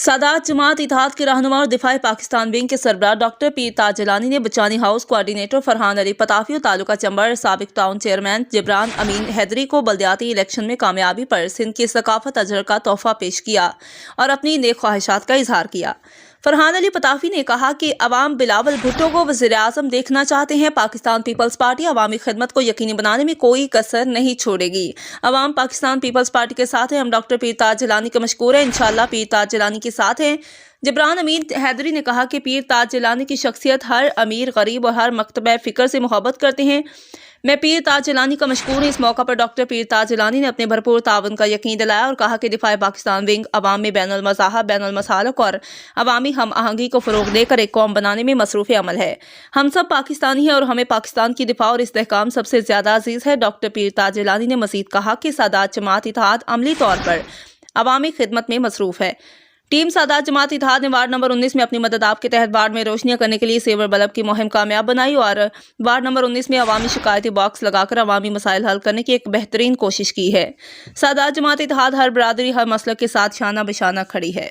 सादात जमात इत्तेहाद के रहनुमा और दिफाई पाकिस्तान विंग के सरबराह डॉक्टर पीर ताज जिलानी ने बचानी हाउस कोऑर्डिनेटर फरहान अली पताफी और तालुका चंबर साबिक टाउन चेयरमैन जिब्रान अमीन हैदरी को बल्दियाती इलेक्शन में कामयाबी पर सिंध की सकाफत अजहर का तोहफा पेश किया और अपनी नेक ख्वाहिशात का इजहार किया। फरहान अली पताफी ने कहा कि अवाम बिलावल भुट्टो को वज़ीर-ए-आज़म देखना चाहते हैं। पाकिस्तान पीपल्स पार्टी अवामी खिदमत को यकीनी बनाने में कोई कसर नहीं छोड़ेगी। अवाम पाकिस्तान पीपल्स पार्टी के साथ है। हम डॉक्टर पीर ताज जिलानी के मशकूर हैं। इंशाअल्लाह पीर ताज जिलानी के साथ हैं। जिब्रान अमीन हैदरी ने कहा कि पीर ताज जिलानी की शख्सियत हर अमीर गरीब और हर मकतब फ़िक्र से मोहब्बत करते हैं। मैं पीर ताज जिलानी का मशकूर हूँ। इस मौका पर डॉक्टर पीर ताज जिलानी ने अपने भरपूर ताउन का यकीन दिलाया और कहा कि दिफाए पाकिस्तान विंग अवाम में बैनुल मज़ाहब बैनुल मसालक और अवामी हम आहंगी को फ़रोग़ देकर एक कौम बनाने में मसरूफ़ अमल है। हम सब पाकिस्तानी हैं और हमें पाकिस्तान की दिफा और इस्तेहकाम सबसे ज़्यादा अजीज़ है। डॉक्टर पीर ताज जिलानी ने मज़ीद कहा कि सादात जमात इत्तेहाद अमली तौर पर अवामी खिदमत में मसरूफ़ है। टीम सादात जमात इत्तेहाद ने वार्ड नंबर 19 में अपनी मदद आप के तहत वार्ड में रोशनियां करने के लिए सेवर बल्ब की मुहिम कामयाब बनाई और वार्ड नंबर 19 में अवामी शिकायती बॉक्स लगाकर अवामी मसाइल हल करने की एक बेहतरीन कोशिश की है। सादात जमात इत्तेहाद हर बरादरी हर मसलक के साथ शाना बिशाना खड़ी है।